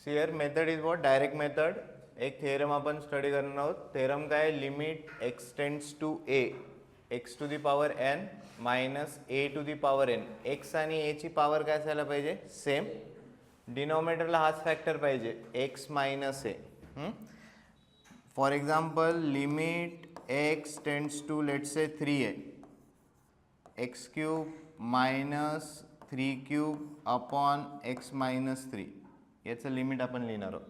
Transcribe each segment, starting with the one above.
C here method is what, direct method. एक theorem आपण study करणार आहोत. थेरम काय, limit x tends to a x to the power n minus a to the power n. X आणि a ची power काय असायला पाहिजे, सेम. डिनॉमिनेटरला हाच फॅक्टर पाहिजे, x minus a. For example limit x tends to let's say 3a x cube minus 3 cube upon x minus 3 याचं limit आपण लिहिणार आहोत.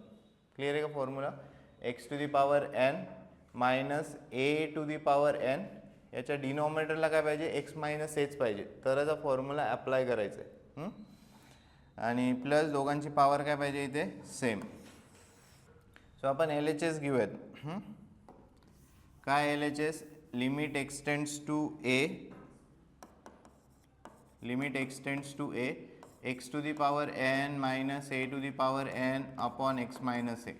क्लिअर आहे का formula. X to the power n minus a to the power n, याच्या डिनॉमिनेटरला काय पाहिजे, एक्स मायनस एच पाहिजे, तरच हा फॉर्म्युला अप्लाय करायचा आहे. आणि प्लस दोघांची पॉवर काय पाहिजे इथे, सेम. सो आपण एल एच एस घेऊयात. काय L H S, limit x tends to a, limit x tends to a x to the power n minus a to the power n upon x minus a.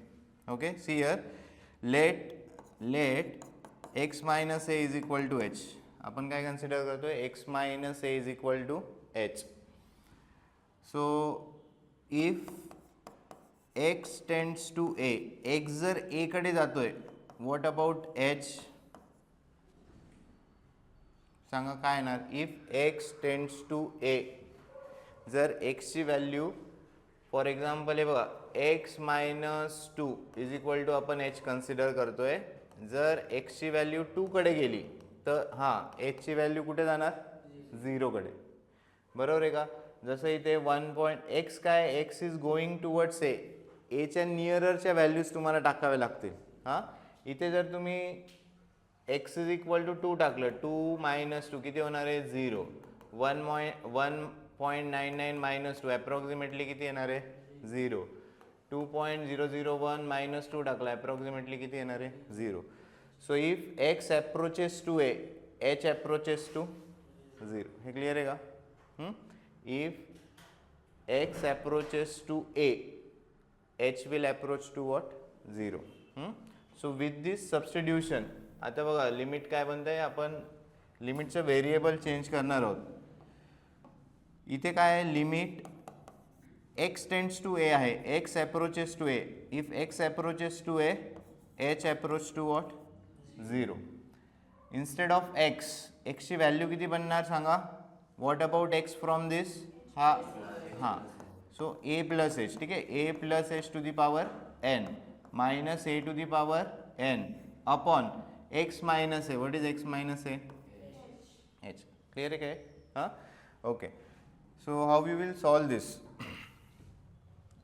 Okay, see here let x minus a is equal to h. आपण काय consider करतोय, x minus a is equal to h. So if x tends to a, x जर a कडे जातोय, what about H, सांगा काय येणार. If x tends to a, जर एक्सची व्हॅल्यू फॉर एक्झाम्पल हे बघा x minus 2 is equal to आपण एच कन्सिडर करतोय. जर एक्सची व्हॅल्यू 2 कडे गेली तर हां एचची व्हॅल्यू कुठे जाणार, 0 कडे. बरोबर आहे का. जसं इथे 1 एक्स काय, x is going towards a, एच्या नियररच्या व्हॅल्यूज तुम्हाला टाकाव्या लागतील. हां इथे जर तुम्ही एक्स इज इक्वल टू 2 टाकलं, 2 मायनस 2 किती होणार आहे, 0. 1.99 मायनस 2 ॲप्रॉक्सिमेटली किती येणार आहे, 0. 2.001 मायनस 2 टाकला, ॲप्रॉक्सिमेटली किती येणार आहे, 0. So if x approaches to a, h approaches to 0. हे क्लिअर आहे का. If x approaches to a, h will approach to what, 0. So with this substitution आता बघा लिमिट काय बनतंय, आपण लिमिटचं व्हेरिएबल चेंज करणार आहोत. इथे काय आहे, limit x tends to a आहे, x approaches to a. If x approaches to a, h approach to what, 0. Instead of x, एक्सची व्हॅल्यू किती बनणार सांगा. What about x from this, हां सो ए प्लस एच. ठीक आहे, a plus h to the power n minus a to the power n upon x minus a. What is x minus a, h. Clear आहे काय. हां okay. So how we will solve this.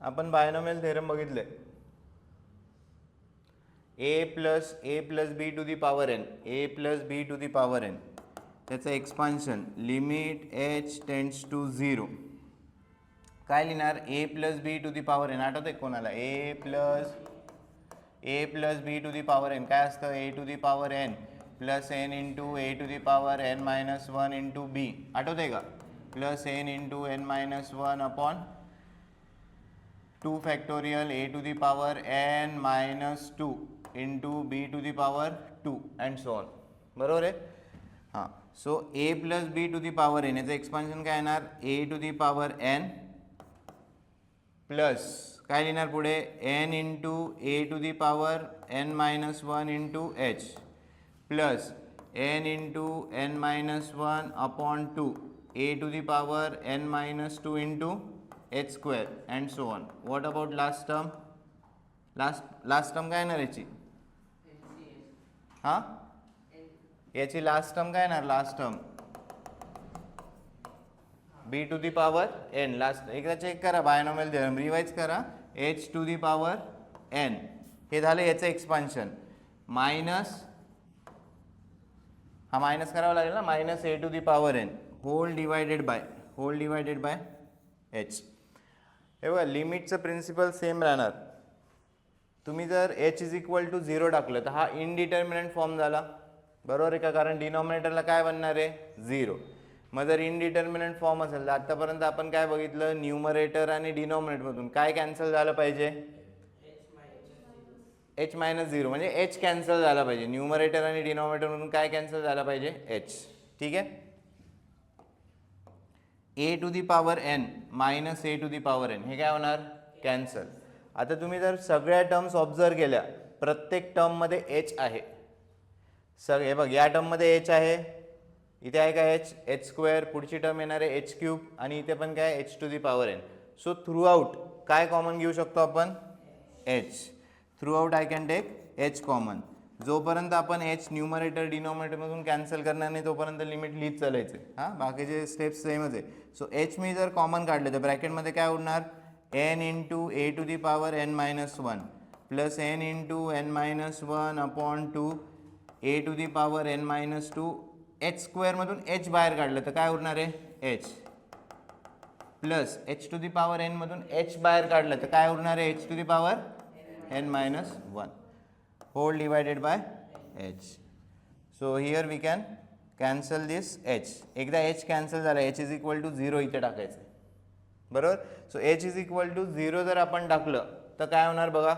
आपण binomial theorem बघितले. A plus b to the power n, a plus b to the power n, त्याचं expansion limit h tends to 0. काय लिहिणार, a plus b to the power n. आठवतं आहे कोणाला, a plus b to the power n काय असतं, a to the power n plus n into a to the power n minus 1 into बी. आठवतं आहे का, plus n into n minus 1 upon 2 factorial a to the power n minus 2 into b to the power 2 and so on. बरोबर आहे. हां so a plus b to the power n याचं expansion काय येणार, a to the power n plus काय लिहिणार पुढे, n into a to the power n minus 1 into h plus n into n minus 1 upon 2 a to the power n minus 2 into h square and so on. What about last term, last term काय येणार याची, हां याची last term काय येणार, last term b to the power n. Last एकदा check करा binomial theorem, revise करा. H to the power n हे झालं याचं एक्सपान्शन मायनस, हा मायनस करावा लागेल ना, minus a to the power n whole divided by h. हे बघा लिमिटचं प्रिन्सिपल सेम राहणार. तुम्ही जर एच इज इक्वल टू 0 टाकलं तर हा इनडिटर्मिनंट फॉर्म झाला. बरोबर आहे का, कारण डिनॉमिनेटरला काय बनणार आहे, 0. मग जर इनडिटर्मिनंट फॉर्म असेल तर आतापर्यंत आपण काय बघितलं, न्यूमरेटर आणि डिनॉमिनेटरमधून काय कॅन्सल झालं पाहिजे, एच मायनस 0 म्हणजे एच कॅन्सल झाला पाहिजे. न्यूमरेटर आणि डिनॉमिनेटरमधून काय कॅन्सल झाला पाहिजे, एच. ठीक आहे. A to the power n minus a to the power n हे काय होणार, कॅन्सल. आता तुम्ही जर सगळ्या टर्म्स ऑब्झर्व केल्या, प्रत्येक टर्ममध्ये एच आहे. हे बघ, या टर्ममध्ये एच आहे, इथे आहे काय एच, एच स्क्वेअर, पुढची टर्म येणार आहे एच क्यूब, आणि इथे पण काय h to the power n. So throughout काय कॉमन घेऊ शकतो आपण, h. Throughout I can take h common. जोपर्यंत आपण एच न्यूमरेटर डिनॉमिनेटरमधून कॅन्सल करणार नाही तोपर्यंत लिमिट लिहित चालायचे. हां, बाकीचे स्टेप्स सेमच आहे. सो एच मी जर कॉमन काढले तर ब्रॅकेटमध्ये काय उरणार, n into a to the power n minus one plus n into n minus one upon two a to the power n minus two. H स्क्वेअरमधून एच बाहेर काढलं तर काय उरणार आहे, h, plus h to the power n मधून h बाहेर काढलं तर काय उरणार आहे, h to the power n minus one whole divided by h. So here we can cancel this H. एकदा एच कॅन्सल झाला, एच इज इक्वल टू 0 इथे टाकायचं, बरोबर. So h is equal to 0 जर आपण टाकलं तर काय होणार बघा,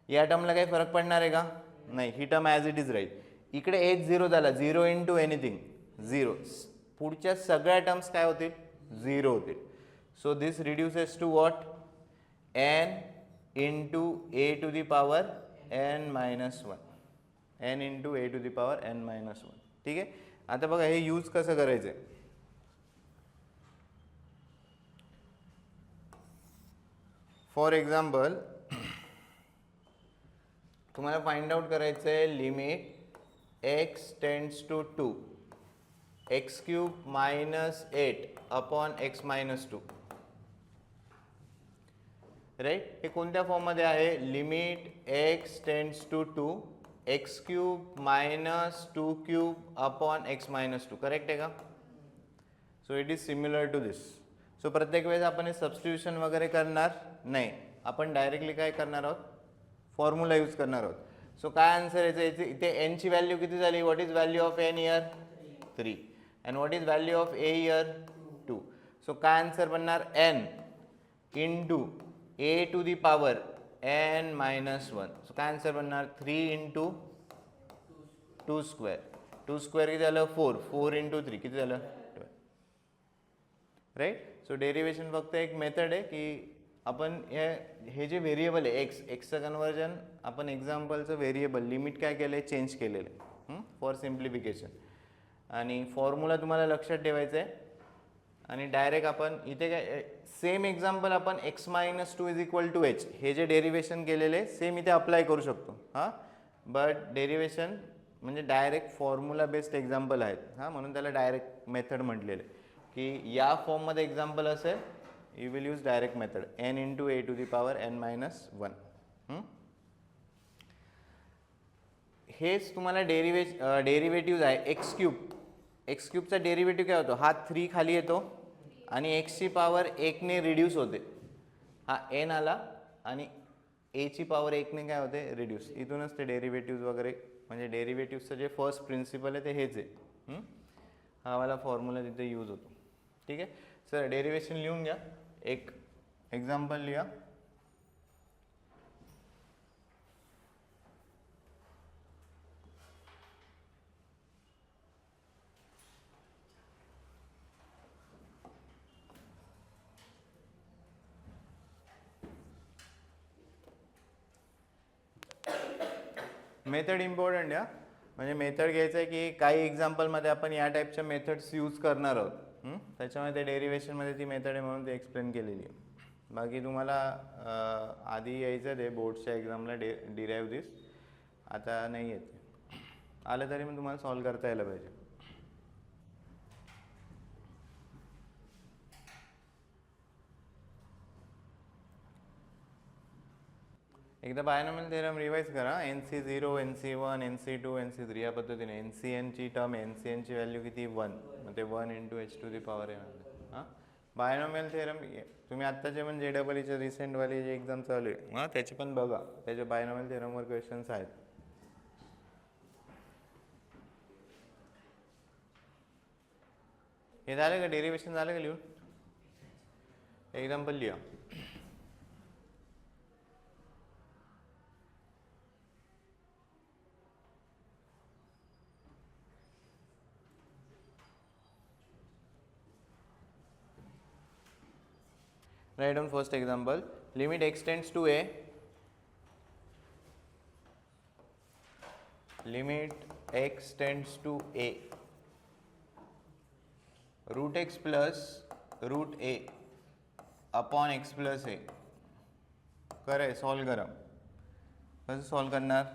या टर्मला काही फरक पडणार आहे का, नाही, ही टर्म ॲज इट इज राहील. इकडे एच 0 झाला, 0 इंटू एनिथिंग 0, पुढच्या सगळ्या टर्म्स काय होतील, 0 होतील. So this reduces to what, n into a to the power n minus one, n into a to the power n minus one. ठीक आहे. आता बघा हे यूज कसं करायचं आहे. फॉर एक्झाम्पल तुम्हाला फाइंड आउट करायचं आहे limit x tends to 2 x cube minus 8 upon x minus 2, right. हे कोणत्या फॉर्ममध्ये आहे, limit x tends to 2 x cube minus 2 cube upon x minus 2, correct आहे का. So it is similar to this. सो प्रत्येक वेळेस आपण हे सबस्टिट्यूशन वगैरे करणार नाही, आपण डायरेक्टली काय करणार आहोत, फॉर्म्युला यूज करणार आहोत. सो काय आन्सर यायचं, इथे एन ची व्हॅल्यू किती झाली, what is value of n here 3 and what is value of a here 2. So काय आन्सर बनणार, n into a to the power n minus one. So काय आन्सर बनणार, 3 इंटू 2 स्क्वेअर, 2 स्क्वेअर किती झालं 4, 4 into 3 किती झालं 12, राईट. सो डेरिवेशन फक्त एक मेथड आहे की आपण हे जे व्हेरिएबल आहे एक्स, एक्सचं कन्वर्जन आपण एक्झाम्पलचं व्हेरिएबल लिमिट काय केलं आहे, चेंज केलेलं आहे फॉर सिम्प्लिफिकेशन. आणि फॉर्म्युला तुम्हाला लक्षात ठेवायचं आहे. आणि डायरेक्ट आपण इथे काय सेम एक्झाम्पल आपण x minus 2 is equal to h हे जे डेरिवेशन केलेले सेम इथे अप्लाय करू शकतो. हां, बट डेरिवेशन म्हणजे डायरेक्ट फॉर्म्युला बेस्ड एक्झाम्पल आहेत. हां, म्हणून त्याला डायरेक्ट मेथड म्हटलेलं आहे की या फॉर्ममध्ये एक्झाम्पल असेल you will use direct method, n into a to the power n minus 1. हेच तुम्हाला डेरिव्हेटिव्ह आहे एक्स क्यूब. एक्स क्यूबचा डेरिव्हेटिव्ह काय होतो, हा 3 खाली येतो आणि एक्सची पॉवर 1 ने रिड्यूस होते. हा n आला आणि a ची पॉवर 1 ने काय होते, रिड्यूस. इथूनच ते डेरिव्हेटिव्ह वगैरे म्हणजे डेरिव्हेटिव्हचं जे फर्स्ट प्रिन्सिपल आहे ते हेच आहे. हा वाला फॉर्म्युला तिथे यूज होतो. ठीक आहे सर, डेरिव्हेशन लिहून घ्या, एक एक्झाम्पल लिहा. मेथड इम्पॉर्टंट आहे, म्हणजे मेथड घ्यायचं आहे की काही एक्झाम्पलमध्ये आपण या टाईपच्या मेथड्स यूज करणार आहोत. त्याच्यामध्ये डेरिव्हेशनमध्ये ती मेथड आहे म्हणून ते एक्सप्लेन केलेली आहे. बाकी तुम्हाला आधी यायचं ते बोर्डच्या एक्झामला डिराईव्ह दिस, आता नाही येते, आलं तरी मग तुम्हाला सॉल्व करता यायला पाहिजे. एकदा बायनॉमियल थेरम रिवाइज करा. NC0, NC1, NC2, NC3 या पद्धतीने. NCNची टर्म आहे, NCNची व्हॅल्यू किती 1, मग ते 1 into h to the power आहे. हां, बायनॉमियल थेरम तुम्ही आत्ताचे पण JEEचे रिसेंटवाली जे एक्झाम चालू आहे हां त्याचे पण बघा, त्याचे बायनॉमियल थेरमवर क्वेश्चन्स आहेत. हे झालं का, डेरिव्हेशन झालं का लिहून, एक्झाम्पल लिहा. Write down first example. Limit x tends to a. Limit x tends to a. Root x plus root a upon x plus a. करे सॉल्व करा. कसं सॉल्व करणार?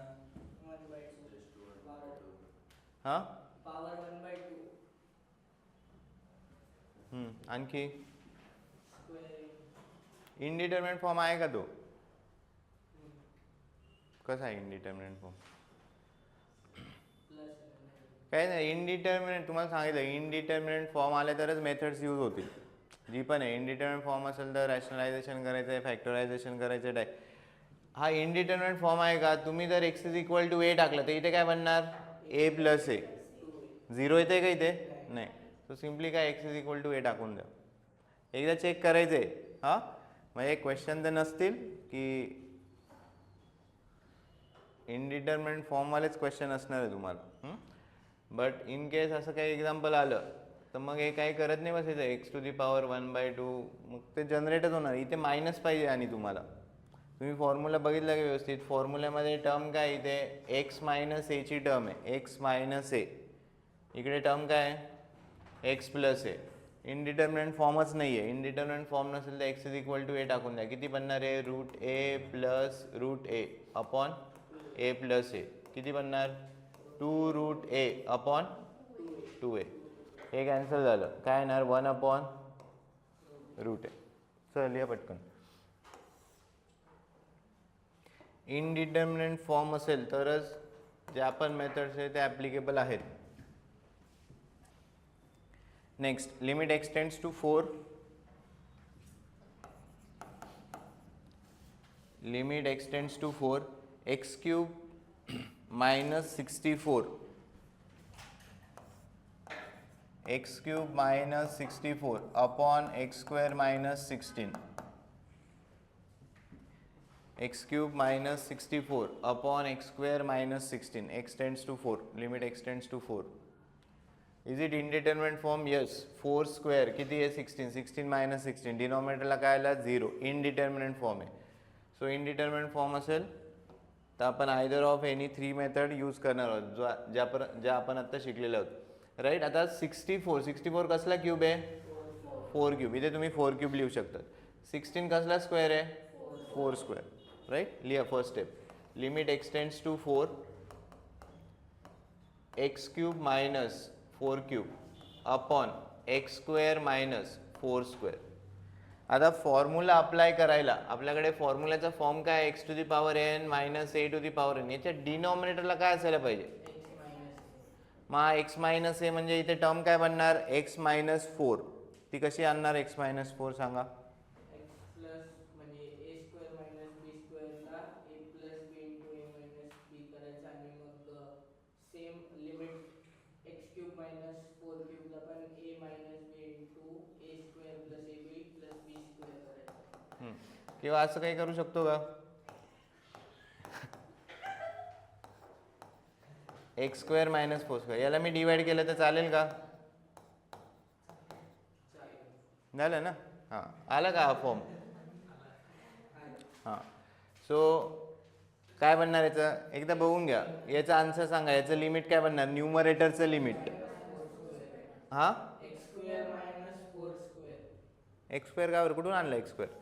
हां पॉवर 1/2. आणखी इनडिटर्मिनेट फॉर्म आहे का तो? कसा आहे इनडिटर्मिनेट फॉर्म? काय नाही, इनडिटर्मिनेट तुम्हाला सांगितलं इनडिटर्मिनेट फॉर्म आले तरच मेथड्स यूज होतील. जी पण आहे इनडिटर्मिनेट फॉर्म असेल तर रॅशनलायझेशन करायचं आहे, फॅक्टरायझेशन करायचं आहे. हा इनडिटर्मिनेट फॉर्म आहे का? तुम्ही जर x इज इक्वल टू ए टाकलं तर इथे काय बनणार? a प्लस ए. 0 येते का इथे? नाही. तो सिम्पली काय x इज इक्वल टू ए टाकून द्या. एकदा चेक करायचं आहे. हां म्हणजे क्वेश्चन तर नसतील की इनडिटर्मिनेट फॉर्मवालेच क्वेश्चन असणार आहे तुम्हाला. बट इन केस असं काही एक्झाम्पल आलं तर मग हे काही करत नाही बसायचं एक्स टू दी पॉवर 1/2 मग ते जनरेटच होणार. इथे मायनस पाहिजे आणि तुम्हाला तुम्ही फॉर्म्युला बघितला की व्यवस्थित फॉर्म्युल्यामध्ये टर्म काय इथे एक्स मायनस एची टर्म आहे. एक्स मायनस ए इकडे टर्म काय आहे एक्स प्लस ए. इनडिटर्मिनेट फॉर्मच नाही आहे. इनडिटर्मिनेट फॉर्म नसेल तर एक्स इज इक्वल टू ए टाकून द्या. किती बनणार आहे? रूट ए प्लस रूट ए अपॉन ए प्लस ए. किती बनणार? 2 रूट ए अपॉन 2a. हे कॅन्सल झालं. काय येणार? 1 अपॉन रूट ए. चल लिहा पटकन. इनडिटर्मिनेट फॉर्म असेल तरच ज्या पण मेथड्स आहेत ते ॲप्लिकेबल आहेत. Next limit x tends to 4. Limit x tends to 4 x cube minus 64 x cube minus 64 upon x square minus 16. X cube minus 64 upon x square minus 16. X tends to 4. Limit x tends to 4. Is it indeterminate form? Yes. 4 square किती आहे? 16. 16 minus 16 डिनॉमिनेटरला काय आला? 0. Indeterminate form आहे. So indeterminate form असेल तर आपण either of any 3 method use करणार आहोत ज्या आपण आत्ता शिकलेल्या आहोत. राईट. आता 64 कसला क्यूब आहे? 4 क्यूब. इथे तुम्ही 4 क्यूब लिहू शकता. 16 कसला स्क्वेअर आहे? 4 स्क्वेअर. राईट. लिहा first step. Limit x tends to 4 x cube minus 4 cube upon x square minus 4 square. आता फॉर्म्युला अप्लाय करायला आपल्याकडे फॉर्म्युल्याचा फॉर्म काय? X to the power n minus a to the power n. याच्या डिनॉमिनेटरला काय असायला पाहिजे? मग एक्स मायनस ए म्हणजे इथे टर्म काय बनणार? X minus 4. ती कशी आणणार एक्स मायनस 4 सांगा? किंवा असं काही करू शकतो का? एक्स स्क्वेअर मायनस 4 स्क्वेअर याला मी डिवाइड केलं तर चालेल का? झालं ना? हां आला का हा फॉर्म? हां. सो काय बनणार याचं एकदा बघून घ्या. याचं आन्सर सांगा. याचं लिमिट काय बनणार? न्यूमरेटरचं लिमिट. हां एक्स स्क्वेअर का? कुठून आणलं एक्स स्क्वेअर?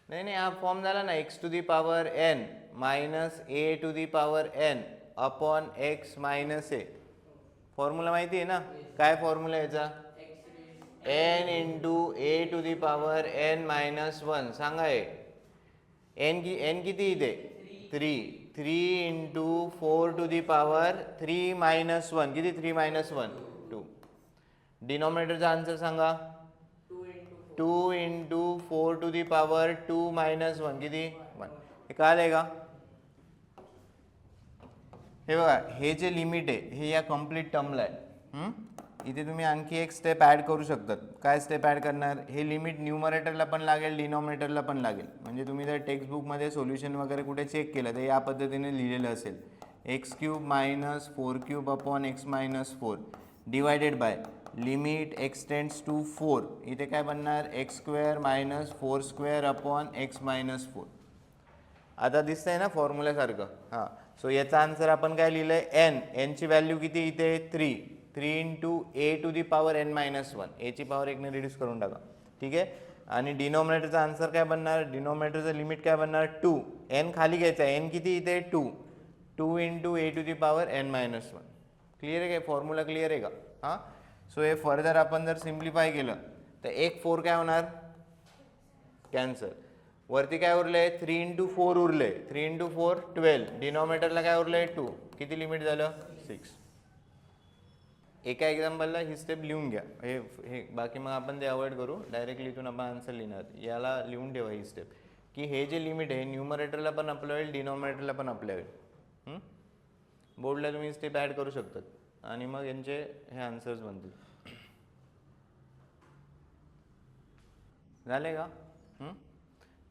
नाही हा फॉर्म झाला ना. X to the power n minus a to the power n upon x minus a. Formula माहिती आहे ना? काय फॉर्म्युला याचा? N into a to the power n minus 1. सांगा हे एन किती इथे? 3 into 4 to the power 3 minus 1. किती? 3 मायनस 1 2. डिनॉमिनेटरचा आन्सर सांगा. 2 into 4 to the power 2 minus 1. किती? 1. हे कळालंय का? हे बघा हे जे लिमिट आहे हे या कम्प्लीट टर्मला आहे. इथे तुम्ही आणखी एक स्टेप ॲड करू शकतात. काय स्टेप ॲड करणार? हे लिमिट न्यूमरेटरला पण लागेल डिनॉमिनेटरला पण लागेल. म्हणजे तुम्ही जर टेक्स्टबुकमध्ये सोल्युशन वगैरे कुठे चेक केलं तर या पद्धतीने लिहिलेलं असेल x cube minus 4 cube upon x minus 4 divided by limit x tends to 4 इथे काय बनणार x square minus 4 square upon x minus 4. आता दिसतंय ना फॉर्म्युल्यासारखं. हां, सो याचा आन्सर आपण काय लिहिलं आहे एनची व्हॅल्यू किती इथे 3 into a to the power n minus 1. एची पॉवर एकने रिड्यूस करून टाका. ठीक आहे. आणि डिनॉमिनेटरचा आन्सर काय बनणार डिनॉमिनेटरचं लिमिट काय बनणार 2. एन खाली घ्यायचा एन किती इथे 2 into a to the power n minus 1. Clear आहे काय फॉर्म्युला क्लिअर आहे का. हां, सो हे फर्दर आपण जर सिम्प्लिफाय केलं तर 4 काय होणार कॅन्सल. वरती काय उरले 3 इंटू 4 उरले 3 इंटू 4 12. डिनॉमिनेटरला काय उरले 2. किती लिमिट झालं 6. एका एक्झाम्पलला ही स्टेप लिहून घ्या. हे बाकी मग आपण ते अवॉइड करू. डायरेक्टली इथून आपण आन्सर लिहिणार. याला लिहून ठेवा ही स्टेप की हे जे लिमिट आहे न्यूमरेटरला पण अप्लाय होईल डिनॉमिनेटरला पण अप्लाय होईल. बोर्डला तुम्ही स्टेप ॲड करू शकतात आणि मग यांचे हे आन्सर्स बनतील. झाले का.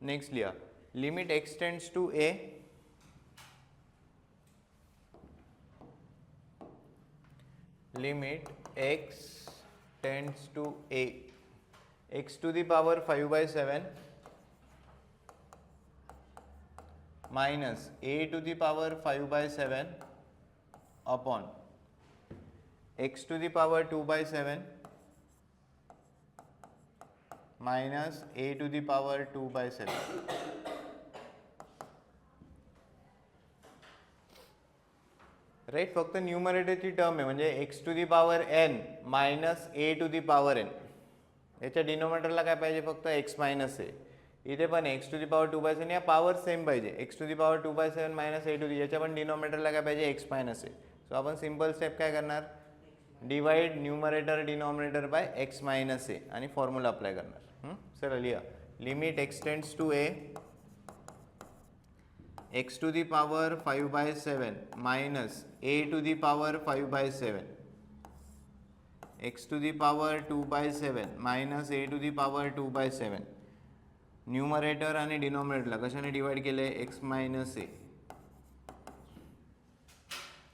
नेक्स्ट लिहा limit x tends to a limit x tends to a x to the power 5/7 minus a to the power 5/7 upon x to the power 2/7 minus a to the power 2/7. Right. फक्त न्यूमरेटरची term आहे म्हणजे x to the power n minus a to the power n. याच्या डिनोमिनेटरला काय पाहिजे फक्त x minus ए. इथे पण एक्स टू दी पॉवर 2/7 या पॉवर सेम पाहिजे. X to the power 2/7 minus a to the याच्या पण डिनोमिनेटरला काय पाहिजे एक्स मायनस ए. सो आपण सिम्पल स्टेप काय करणार divide numerator denominator by x minus a आणि फॉर्म्युला अप्लाय करणार. चला लिहा limit x tends to a x to the power 5/7 minus a to the power 5/7 x to the power 2/7 minus a to the power 2/7. Numerator आणि डिनॉमिनेटरला कशाने divide केले x minus a.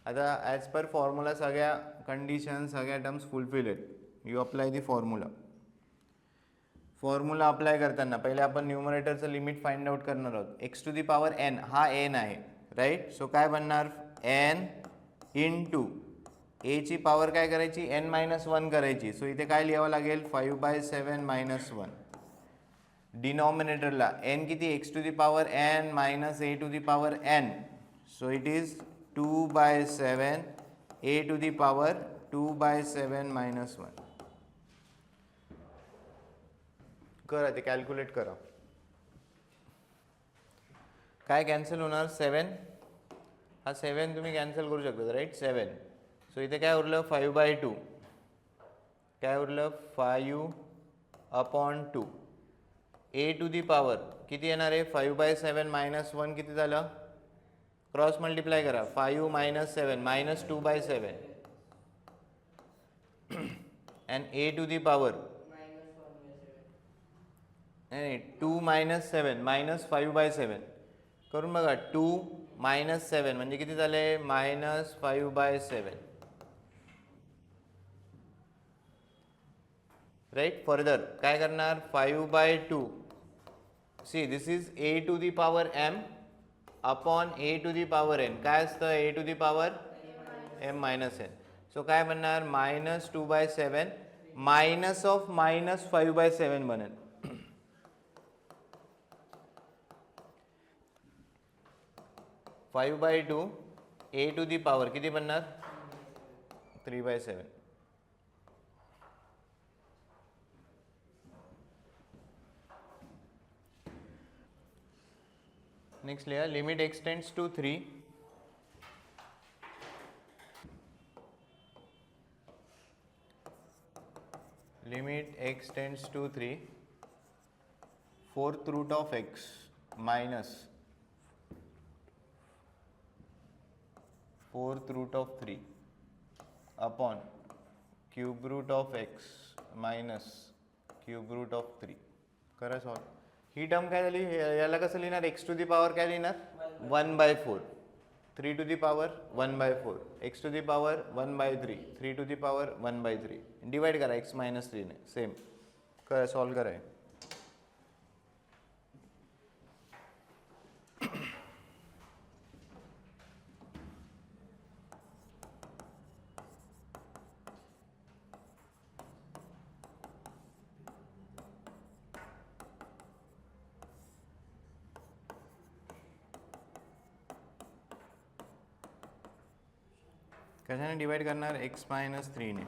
आता as per formula सगळ्या condition सगळ्या terms fulfil आहेत. You apply the formula. Formula apply करताना पहिले आपण न्यूमरेटरचं लिमिट फाइंड आउट करणार आहोत. X to the power n हा एन आहे राईट. सो काय बनणार एन इंटू एची पॉवर काय करायची एन मायनस 1 करायची. सो इथे काय लिहावं लागेल 5/7 मायनस 1. डिनॉमिनेटरला एन किती x to the power n minus a to the power n. So it is 2/7 a to the power 2/7 minus 1. करा ते कॅल्क्युलेट करा. काय कॅन्सल होणार 7. हा 7 तुम्ही कॅन्सल करू शकता राईट 7. सो इथे काय उरलं 5/2. काय उरलं 5/2 ए टू दी पॉवर किती येणार आहे 5/7 मायनस 1 किती झालं क्रॉस मल्टिप्लाय करा 5 minus 7 minus 2/7 and a to the power नाही 2 मायनस 7 मायनस 5/7 करून बघा 2 मायनस 7 म्हणजे किती झाले मायनस 5/7 राईट. फर्दर काय करणार 5/2 see this is a to the power m upon a to the power n. काय असतं a to the power m minus n. So काय बनणार मायनस 2/7 मायनस ऑफ मायनस 5/7 बनेल. 5/2 ए टू दी पॉवर किती बनणार 3/7. Next लिहा limit x tends to 3 limit x tends to 3 4th root of x minus 4th root of 3 upon cube root of x minus cube root of 3. करा solve. ही term काय झाली याला कसं लिहिणार x to the power काय लिहिणार 1/4 3 to the power 1 by 4, x to the power 1 by 3, 3 to the power 1 by 3. Divide करा x minus 3 ने, सेम करा, सॉल्व करा है. कशाने डिवाइड करणार, x माइनस 3 ने.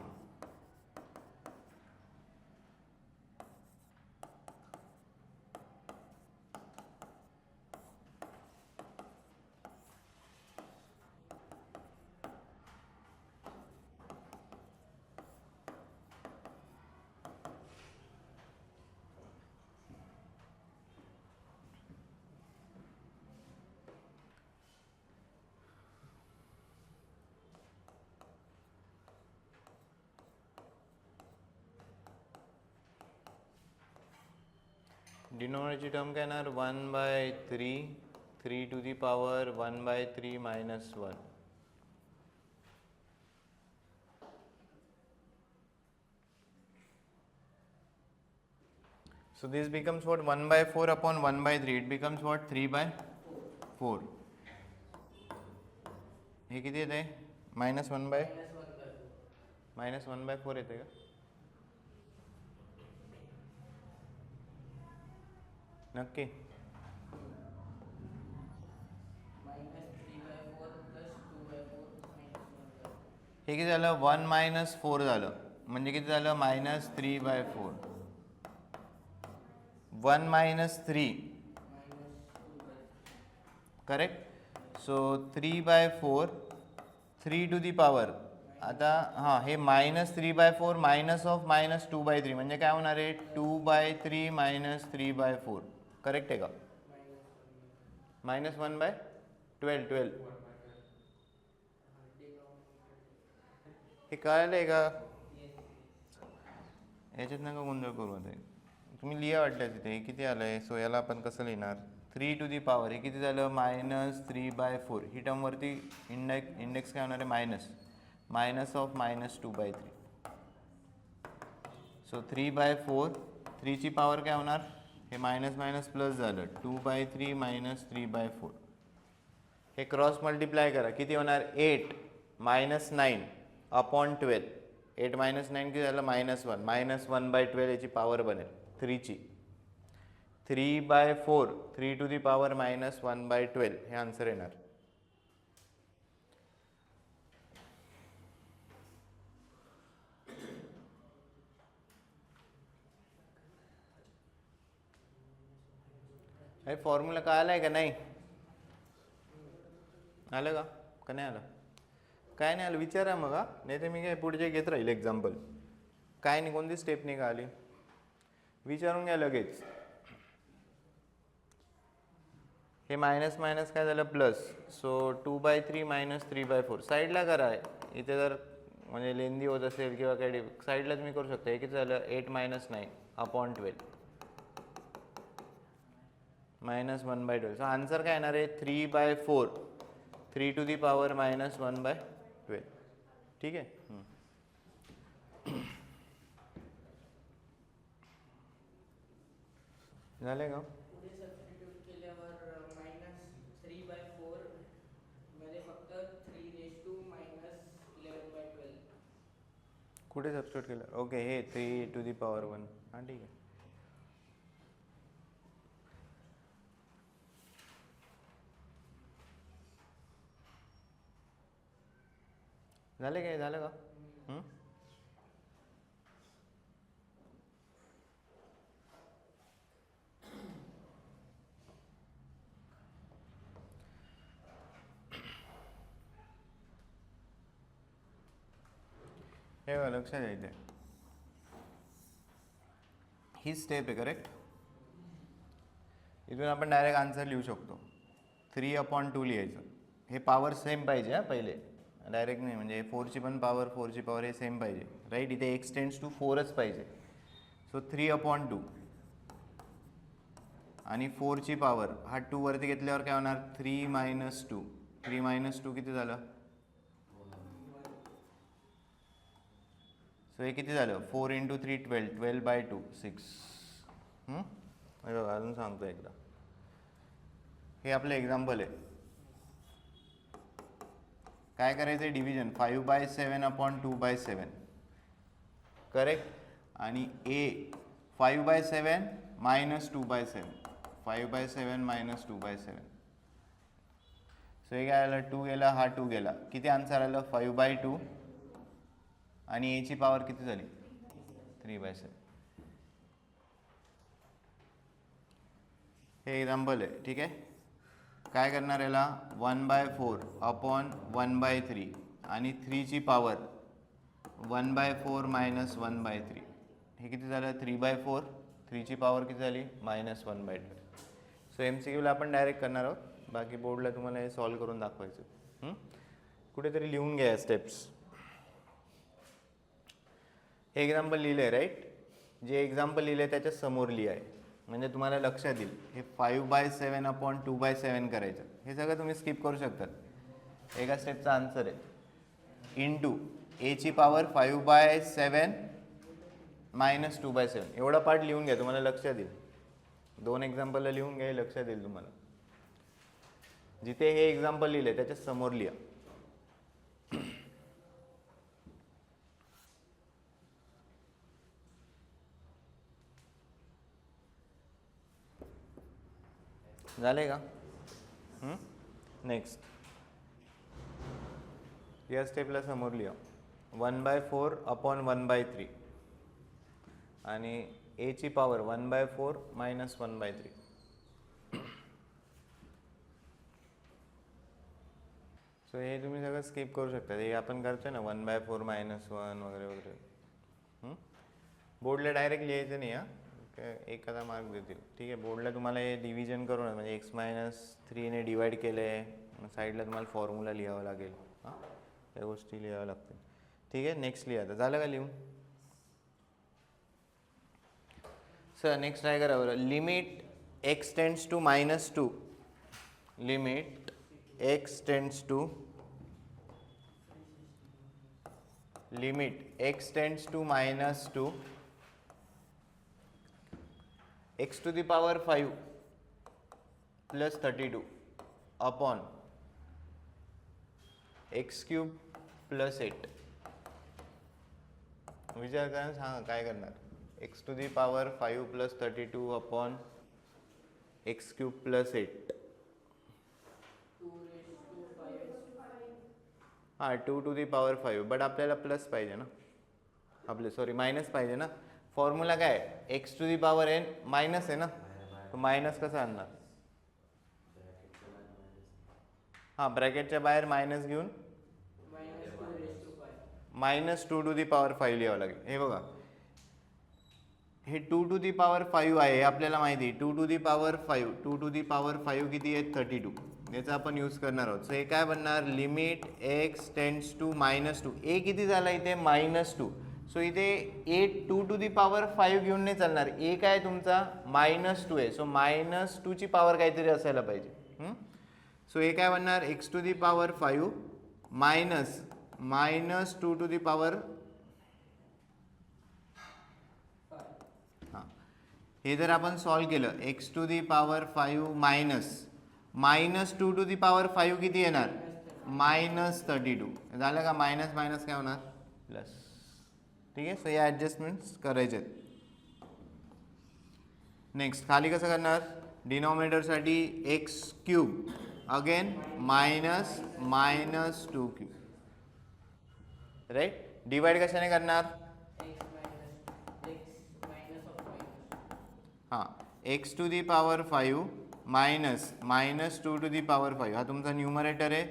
डिनोमिनेटरची टर्म काय येणार, 1 by 3, 3 to the power 1 by 3 minus 1. So this becomes what, 1 by 4 upon 1 by 3, it becomes what, 3 by 4. हे किती येते, मायनस 1 बाय मायनस 1 बाय 4 येते का. नक्की हे किती झालं, 1 मायनस 4 झालं, म्हणजे किती झालं, minus 3 by 4. 1 minus 3 correct. So 3 by 4, 3 to the power, आता हां हे minus 3 by 4 minus of minus 2 by 3, म्हणजे काय होणार आहे, 2 बाय 3 मायनस 3 बाय 4. करेक्ट आहे का. Minus 1 by 12. हे कळलं आहे का, याच्यात नका गोंधळ करू. आता तुम्ही लिहा वाटलं तिथे, हे किती आलं आहे. सो याला आपण कसं लिहिणार, 3 टू दी पॉवर, हे किती झालं, मायनस 3 बाय 4. ही टर्मवरती इंडेक्स काय होणार आहे, minus, minus of minus 2 by 3. So 3 by 4, 3 ची पॉवर काय होणार, हे मायनस मायनस प्लस झालं, 2 बाय 3 मायनस 3 बाय 4. हे क्रॉस मल्टिप्लाय करा, किती होणार, 8 मायनस 9 अपॉन 12. 8 मायनस 9 किती झालं, मायनस 1, मायनस 1 बाय 12 याची पॉवर बनेल 3 ची. 3 by 4, 3 to the power minus 1 by 12 हे आन्सर येणार. हे फॉर्म्युला कळाला आहे का नाही, आलं का नाही आलं, काय नाही आलं विचारा मग. नाही तर मी काय पुढचे घेत राहील एक्झाम्पल. काय नाही, कोणती स्टेप नाही का आली, विचारून घ्या लगेच. हे मायनस मायनस काय झालं, plus. So 2 by 3 minus 3 by 4 साईडला करा. इथे जर म्हणजे लेंदी होत असेल किंवा काही साईडला तुम्ही करू शकता. हे किती झालं, 8 minus 9 upon 12 minus 1 by 12. So answer काय येणार आहे, 3 by 4, 3 to the power minus 1 by 12. ठीक आहे. झाले का. कुठे सबस्टिट्यूट केलं, ओके हे 3 टू दी पॉवर 1. हां ठीक आहे. झाले काय, झालं का. हे बघा लक्षात द्यायचं आहे, ही स्टेप आहे करेक्ट. इथून आपण डायरेक्ट आन्सर लिहू शकतो. 3 अपॉन 2 लिहायचं. हे पॉवर सेम पाहिजे हां पहिले, डायरेक्ट नाही. म्हणजे 4ची पण पॉवर 4ची पॉवर हे सेम पाहिजे राईट. इथे x टेंड्स टू 4च पाहिजे. सो 3 अपॉन 2 आणि 4ची पॉवर हा 2 वरती घेतल्यावर काय होणार, 3 मायनस 2 3 मायनस 2 किती झालं? सो हे किती झालं? 4 इंटू 3 12, 12/2 6. अजून सांगतो एकदा, हे आपलं एक्झाम्पल आहे. काय करायचं आहे? Division 5/7 upon 2/7, correct. आणि ए 5/7 मायनस 2/7, 5/7 मायनस 2/7. सो हे काय आलं? 2 गेला, हा 2 गेला, किती आन्सर आलं? 5/2. आणि एची पॉवर किती झाली? 3/7. हे एक्झाम्पल आहे, ठीक आहे. काय करणार याला? 1/4 अपॉन 1/3 आणि 3ची पॉवर 1/4 मायनस 1/3. हे किती झालं? 3/4. 3ची पॉवर किती झाली? मायनस 1/2. सो MCQला आपण डायरेक्ट करणार आहोत, बाकी बोर्डला तुम्हाला हे सॉल्व करून दाखवायचं. कुठेतरी लिहून घ्या स्टेप्स. हे एक्झाम्पल लिहिलं आहे, राईट. जे एक्झाम्पल लिहिलं आहे त्याच्या समोर लिहा आहे, म्हणजे तुम्हाला लक्षात येईल. हे 5/7 अपॉन 2/7 करायचं, हे सगळं तुम्ही स्किप करू शकतात. एका स्टेपचा आन्सर आहे. इंटू एची पॉवर 5/7 मायनस 2/7. एवढा पार्ट लिहून घ्या, तुम्हाला लक्षात येईल. 2 एक्झाम्पलला लिहून घ्या, लक्षात येईल तुम्हाला. जिथे हे एक्झाम्पल लिहिले त्याच्या समोर लिहा. झाले का? नेक्स्ट या स्टेपला समोर लिहा. 1/4 अपॉन 1/3 आणि एची पॉवर 1/4 मायनस 1/3. सो हे तुम्ही सगळं स्किप करू शकता. हे आपण करतो ना 1/4 मायनस 1 वगैरे वगैरे. बोर्डला डायरेक्ट लिहायचं नाही. एखादा मार्क देतील, ठीक आहे. बोर्डला तुम्हाला हे डिव्हिजन करून, म्हणजे x-3ने डिवाइड केलं आहे, साईडला तुम्हाला फॉर्म्युला लिहावं लागेल. त्या गोष्टी लिहाव्या लागतील, ठीक आहे. नेक्स्ट लिहा. आता झालं का लिहून? सर नेक्स्ट काय करा बरं. Limit x tends to -2, limit x tends to -2 x to the power 5 plus 32 upon x cube plus 8. विचार करा, सांगा काय करणार. x to the power 5 plus 32 upon x cube plus 8. हां 2 to the power 5, बट आपल्याला प्लस पाहिजे ना, आपले सॉरी मायनस पाहिजे ना. फॉर्म्युला काय? x to the power n minus आहे ना, तो मायनस कसा आणणार? हां ब्रॅकेटच्या बाहेर मायनस घेऊन -2 टू दी पॉवर 5 लिहावं लागेल. हे बघा, हे 2 टू दी पॉवर 5 आहे, हे आपल्याला माहिती आहे. 2 to the power 5, 2 to the power 5 किती आहे? 32. याचा आपण यूज करणार आहोत. सो हे काय बनणार? Limit x tends to -2. A किती झाला इथे? -2. सो इथे ए 2 टू दी पॉवर 5 घेऊन नाही चालणार. ए काय तुमचा? -2 आहे. सो -2 ची पॉवर काहीतरी असायला पाहिजे. सो हे काय बनणार? x to the power 5 -2 to the power. हां, हे जर आपण सॉल्व केलं, x to the power 5 -2 to the power 5 किती येणार? -32. झालं का? मायनस मायनस काय होणार? प्लस. ठीक आहे. सो या ॲडजस्टमेंट्स करायचे आहेत. नेक्स्ट खाली कसं करणार? डिनॉमिनेटरसाठी x³ अगेन -2³ राईट. डिवाइड कशाने करणार? हां x to the power 5 -2 to the power 5 हा तुमचा न्यूमरेटर आहे.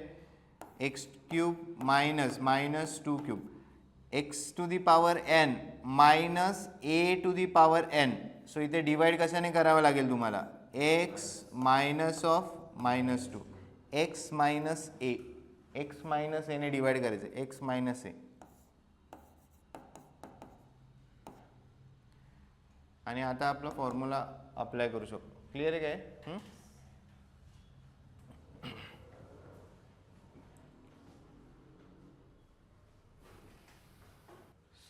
x³ -2³ x to the power n -a to the power n. So इथे डिवाइड कशाने करावं लागेल तुम्हाला? x -2 x -a, x -a ने डिवाइड करायचं. x -a आणि आता आपला फॉर्म्युला अप्लाय करू शकतो. क्लिअर आहे काय?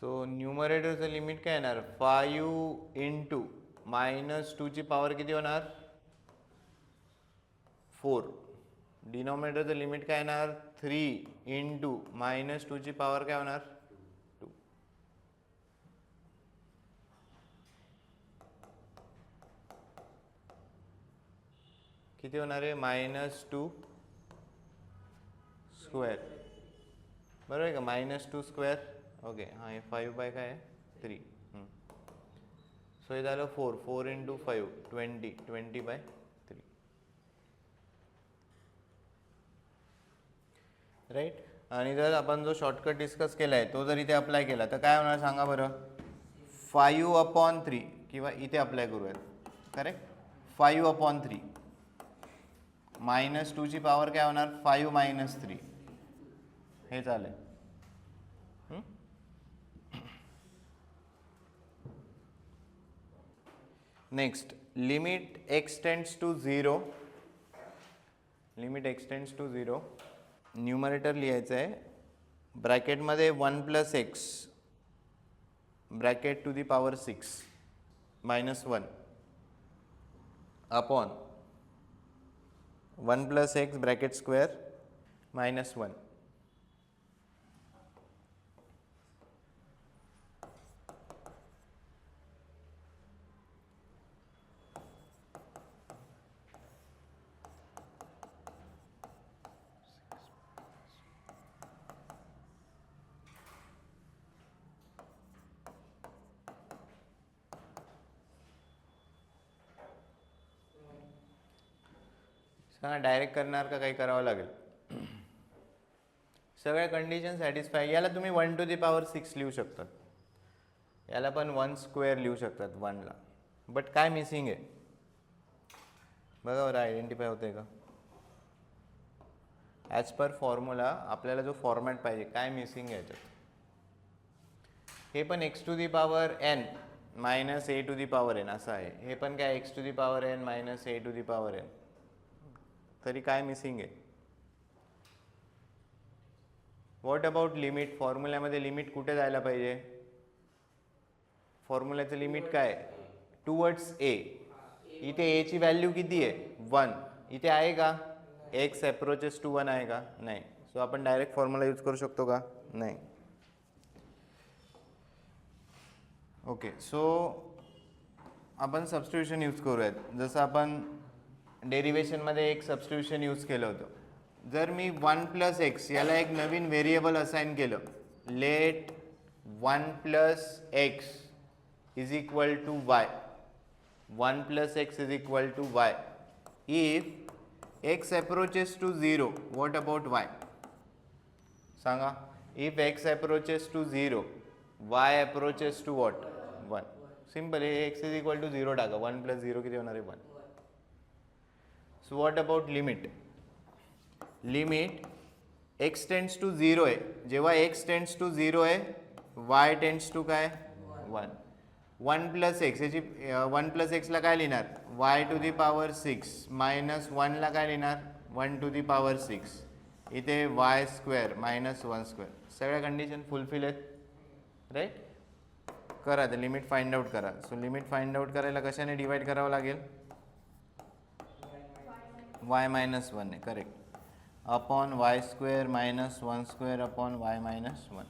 सो न्यूमरेटरचं लिमिट काय येणार 5 इंटू -2ची पॉवर किती होणार 4. डिनॉमिनेटरचं लिमिट काय येणार 3 इंटू -2ची पॉवर काय होणार 2. किती होणार आहे -2 स्क्वेअर बरोबर आहे का -2 स्क्वेअर. ओके हां हे 5 बाय काय आहे 3. सो हे झालं 4 इंटू 5 20 बाय 3 राईट. आणि जर आपण जो शॉर्टकट डिस्कस केला आहे तो जर इथे अप्लाय केला तर काय होणार सांगा बरं 5/3 किंवा इथे अप्लाय करूयात करेक्ट 5/3 -2ची पॉवर काय होणार 5 - 3 हे चालेल. Next limit x tends to 0. Limit x tends to 0 numerator लिहायचं आहे ब्रॅकेटमध्ये 1 + x bracket to the power 6 -1 upon 1 + x bracket square -1. सांगा डायरेक्ट करणार का काही करावं लागेल. सगळ्या कंडिशन सॅटिस्फाय. याला तुम्ही 1 टू दी पॉवर 6 लिहू शकतात. याला पण 1 स्क्वेअर लिहू शकतात 1ला. बट काय मिसिंग आहे बघा बरं आयडेंटिफाय होते का. ॲज पर फॉर्म्युला आपल्याला जो फॉर्मॅट पाहिजे काय मिसिंग आहे याच्यात. हे पण x to the power n - a to the power n असं आहे. हे पण काय x to the power n - a to the power n. तरी काय मिसिंग आहे. What about limit. फॉर्म्युल्यामध्ये लिमिट कुठे जायला पाहिजे. फॉर्म्युल्याचं लिमिट काय टुवर्ड्स a. इथे a ची व्हॅल्यू किती आहे 1. इथे आहे का x अप्रोचेस टू 1 आहे का नाही. सो आपण डायरेक्ट फॉर्म्युला यूज करू शकतो का नाही. ओके सो आपण सबस्टिट्यूशन यूज करूयात. जसं आपण डेरिवेशनमध्ये एक सबस्टिट्यूशन यूज केलं होतं. जर मी 1 + x याला एक नवीन व्हेरिएबल असाइन केलं let 1 + x is equal to y. 1 + x is equal to y. If x approaches to 0 what about y. सांगा if x approaches to 0 y approaches to what 1. Simple आहे. x is equal to 0 टाका. 1 + 0 किती होणार आहे 1. So what about limit. Limit x tends to 0 आहे. जेव्हा x tends to 0 आहे y tends to काय 1. 1 + x याची 1 + x ला काय लिहिणार y टू दी पॉवर 6 -1 ला काय लिहिणार 1 टू दी पॉवर 6. इथे y स्क्वेअर -1 स्क्वेअर. सगळ्या कंडिशन फुलफिल आहेत राईट. करा ते लिमिट फाइंड आउट करा. सो लिमिट फाइंड आउट करायला कशाने डिवाइड करावं लागेल y - 1 आहे correct. Upon y square -1 square upon y -1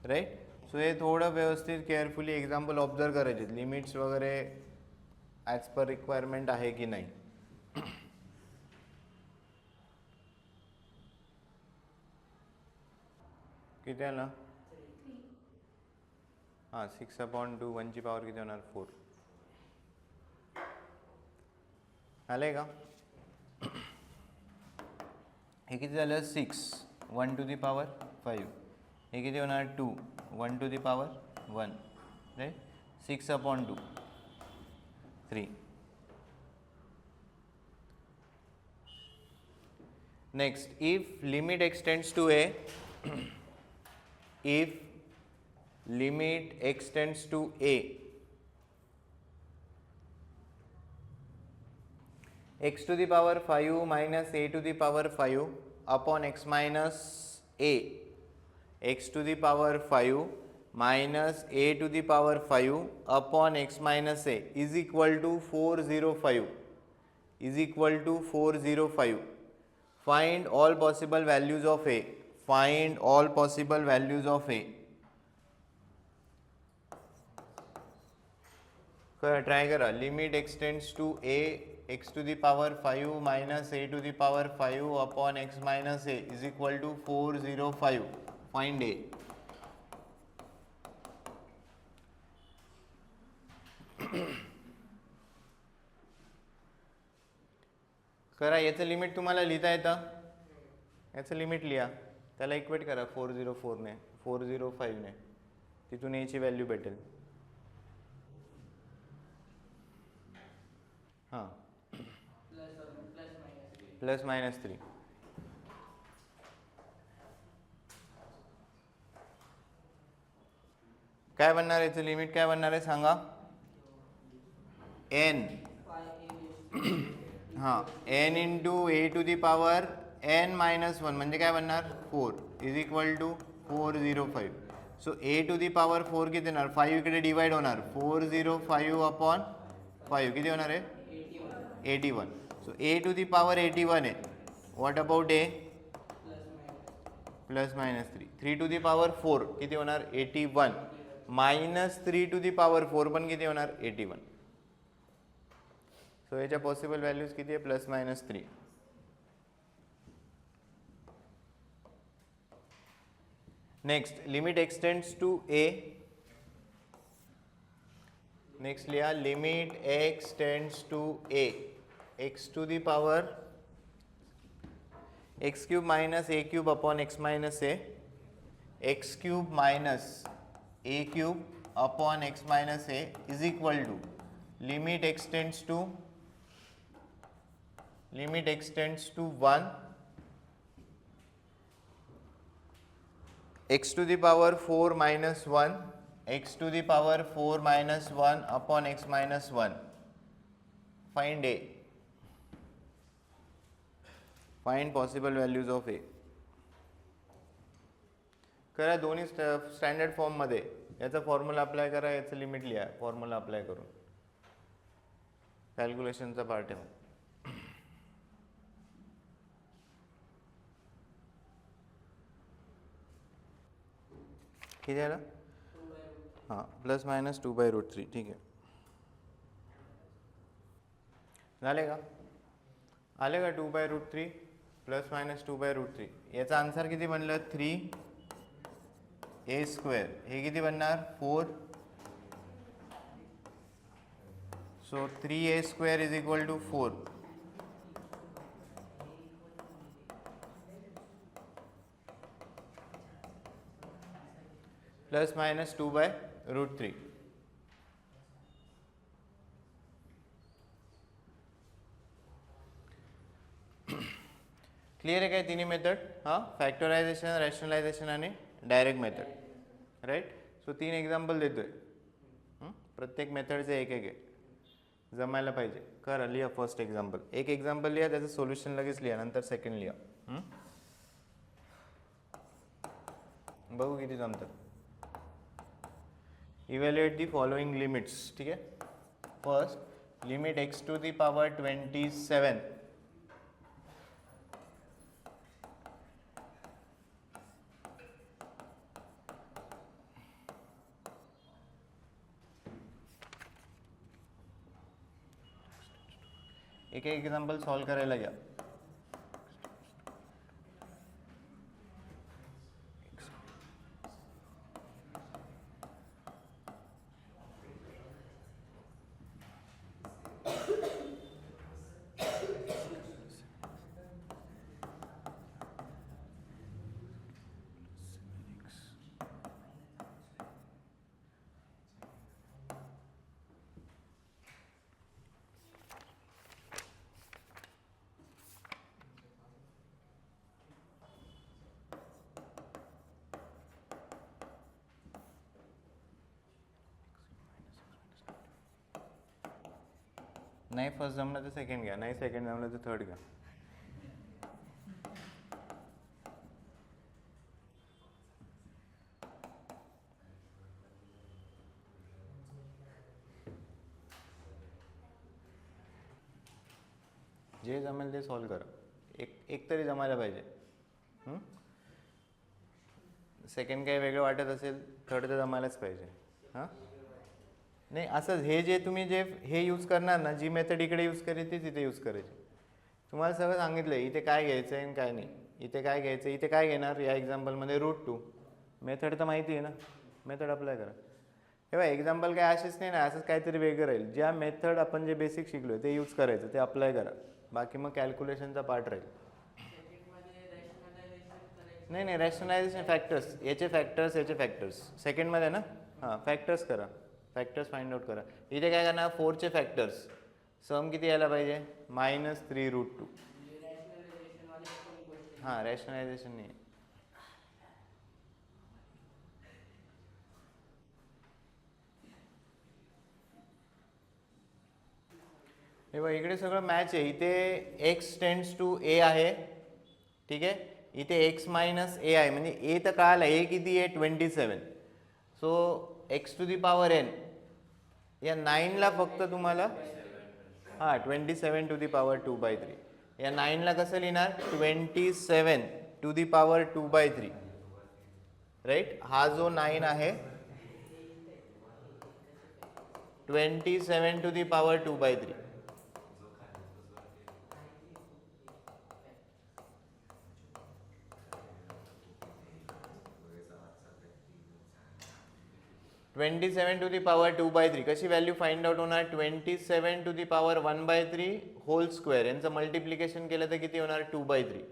right. So हे थोडं व्यवस्थित केअरफुली एक्झाम्पल ऑब्झर्व करायचे. लिमिट्स वगैरे ॲज पर रिक्वायरमेंट आहे की नाही. किती आलं हां 6/2 1ची पॉवर किती होणार 4 आलं का. हे किती झालं 6 1 टू दी पॉवर 5. हे किती होणार 2 1 to the power 1 right. 6/2 3. Next if limit x tends to a if limit extends to a x to the power 5 minus a to the power 5 upon x minus a x to the power 5 minus a to the power 5 upon x minus a is equal to 405 is equal to 405. Find all possible values of a. Find all possible values of a. Try करा. Limit extends to a x to the power 5 minus a to the power 5 upon x minus a is equal to 405. Find a. करा. याचं limit तुम्हाला लिहिता येतं. याचं limit लिहा. त्याला equate करा 404 ने 405 ने. तिथून a ची व्हॅल्यू भेटेल. हां प्लस मायनस 3. काय बनणार याचं लिमिट काय बनणार आहे सांगा. n हां n into a to the power n minus 1 म्हणजे काय बनणार 4 is equal to 405. So a to the power 4 किती येणार 5 इकडे डिवाइड होणार 405 अपॉन 5 किती होणार आहे 81. So a to the power 81 आहे. What about a plus minus 3. 3 to the power 4 किती होणार 81 मायनस 3 टू दी पॉवर 4 पण किती होणार 81. सो याच्या पॉसिबल व्हॅल्यूज किती आहे plus minus 3. Next limit x tends to a. Next लिहा limit x tends to a x to the power x cube minus a cube upon x minus a x cube minus a cube upon x minus a is equal to limit x tends to 1 x to the power 4 minus 1 x to the power 4 minus 1 upon x minus 1. Find a. Find possible values of a. करा दोन्ही standard form मध्ये. याचा formula apply करा. याचं limit लिहा formula apply करून. कॅल्क्युलेशनचा part आहे. किती आलं हां प्लस मायनस 2/√3. ठीक आहे झाले का आले का 2/√3 प्लस मायनस 2/√3. याचा आन्सर किती बनलं 3a². हे किती बनणार 4. So 3a² is equal to 4. Plus minus 2/√3. Clear आहे काय तिन्ही मेथड. हां फॅक्टरायझेशन रॅशनलायझेशन आणि direct method right. So 3 example देतोय. प्रत्येक मेथडचे एक एक आहे जमायला पाहिजे. करा लिहा फर्स्ट एक्झाम्पल. एक एक्झाम्पल लिहा त्याचं सोल्युशन लगेच लिहा नंतर सेकंड लिहा. बघू किती जमतात. Evaluate the following limits. ठीक आहे. First limit x to the power 27 एक एक एक्झाम्पल सॉल्व करायला घ्या. नाही फर्स्ट जमलं तर सेकंड घ्या. नाही सेकंड जमलं तर थर्ड घ्या. जे जमेल ते सॉल्व करा. एक तरी जमायला पाहिजे. सेकंड काही वेगळं वाटत असेल थर्ड तर जमायलाच पाहिजे. हां नाही असंच हे जे तुम्ही जे हे यूज करणार ना, जी मेथड इकडे यूज करायची तीच इथे यूज करायची. तुम्हाला सगळं सांगितलं आहे इथे काय घ्यायचं आहे आणि काय नाही. इथे काय घ्यायचं, इथे काय घेणार या एक्झाम्पलमध्ये रूट 2. मेथड तर माहिती आहे ना, मेथड अप्लाय करा. हे बघा एक्झाम्पल काय असेच नाही ना, असंच काहीतरी वेगळं राहील. ज्या मेथड आपण जे बेसिक शिकलो ते यूज करायचं, ते अप्लाय करा. बाकी मग कॅल्क्युलेशनचा पार्ट राहील. नाही रॅशनलायझेशन फॅक्टर्स, याचे फॅक्टर्स सेकंडमध्ये ना. हां फॅक्टर्स करा, फॅक्टर्स फाइंड आउट करा. इथे काय करणार 4चे फॅक्टर्स सम किती यायला पाहिजे -3√2. हां रॅशनलायझेशन नाही. हे बघ इकडे सगळं मॅच आहे. इथे x टेंड्स टू a आहे, ठीक आहे. इथे x मायनस a आहे, म्हणजे a तर कळालं. a किती आहे 27. So x to the power n या 9ला फक्त तुम्हाला 27 टू दी पॉवर 2/3. या 9ला कसं लिहिणार 27 टू दी पॉवर 2/3. राईट. हा जो 9 आहे 27 to the power 2/3. Twenty 2 the power 2/3 कशी व्हॅल्यू फाइंड आउट होणार 27 to the power 1/3 whole square. यांचं मल्टिप्लिकेशन केलं तर किती होणार 2/3.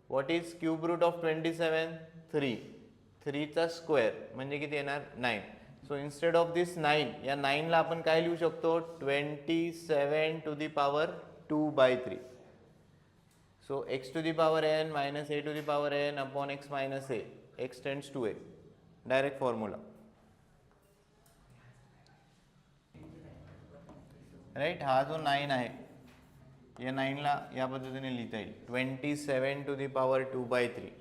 What is cube root of 27 3. 3चा स्क्वेअर म्हणजे किती येणार 9. सो इन्स्टेड ऑफ दिस 9 या 9ला आपण काय लिहू शकतो 27 to the power 2/3. So x to the power n minus a to the power n upon x minus a. x tends to a. Direct formula. Right. हा जो 9 आहे या 9ला या पद्धतीने लिहिता येईल 27 टू दी पॉवर 2/3.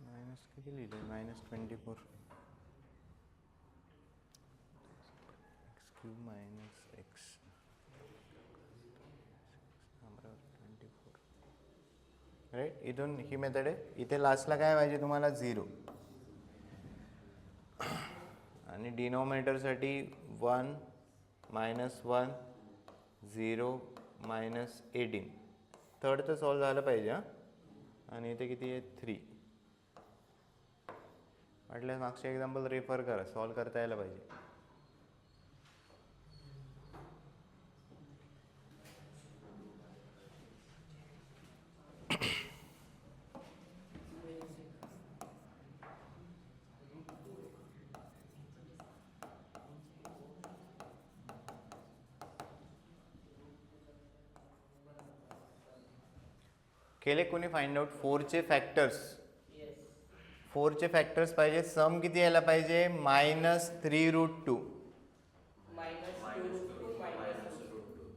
मायनस किती लिहिलं -24 x³ मायनस x 24. राईट. इथून ही मेथड आहे. इथे लास्टला काय पाहिजे तुम्हाला 0 आणि डिनॉमिनेटरसाठी 1 -1 0 -18. थर्ड तर सॉल्व झालं पाहिजे. हां आणि इथे किती आहे 3. वाटल्यास मागचे एक्झाम्पल रेफर करा, सॉल्व करता यायला पाहिजे. केले कोणी फाइंड आउट 4चे फॅक्टर्स. 4चे फॅक्टर्स पाहिजे. सम किती यायला पाहिजे? -3√2.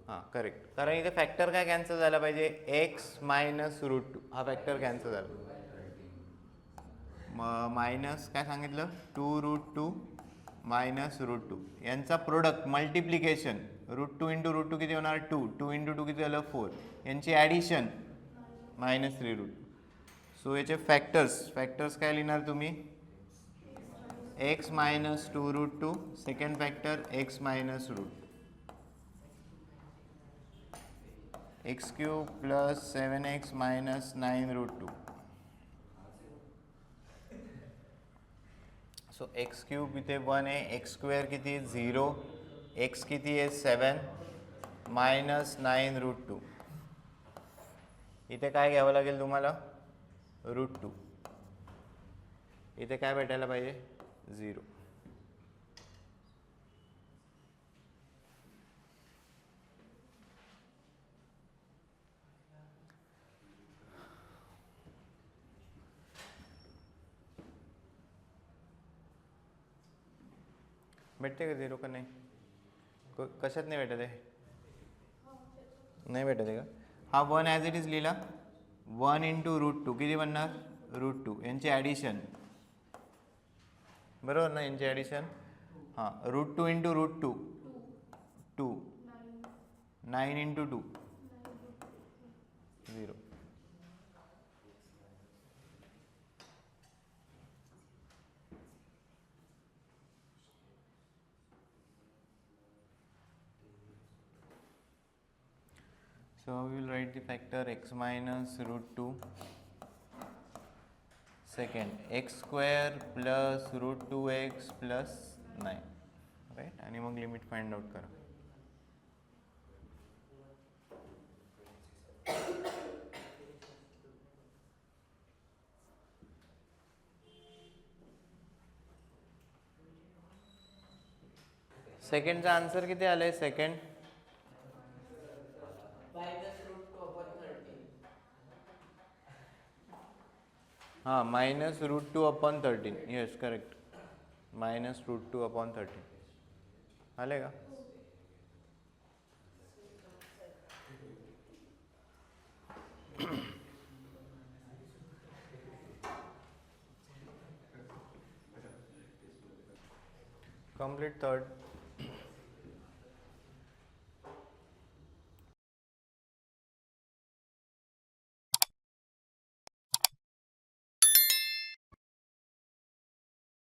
हां करेक्ट. कारण इथे फॅक्टर काय कॅन्सल झाला पाहिजे? x -√2 हा फॅक्टर कॅन्सल झाला. मायनस काय सांगितलं? 2√2 -√2 यांचा प्रोडक्ट मल्टिप्लिकेशन. √2 × √2 किती होणार? 2. 2 × 2 किती झालं? 4. यांची ॲडिशन -3√2. सो याचे फॅक्टर्स काय लिहिणार तुम्ही? x -2√2. Second factor x -√2. x³ + 7x - 9√2. So x³ इथे 1 आहे. x² किती? 0. x किती आहे? 7 -9√2. इथे काय घ्यावं लागेल तुम्हाला? √2. इथे काय भेटायला पाहिजे? 0. भेटते का 0 का नाही? कशात नाही भेटत आहे? नाही भेटत आहे का? हा 1 ॲज इट इज लिहिला. 1 × √2 किती बनणार? √2. यांची ॲडिशन बरोबर ना? यांची ॲडिशन हां. √2 × √2 2. 9 × 2 0. So we will write the factor x -√2. Second, x² + √2x + 9. Right. आणि मग लिमिट फाइंड आउट करा. सेकंडचा आन्सर किती आलाय? सेकंड हां -√2/13. Yes correct. -√2/13 आले का? Complete third.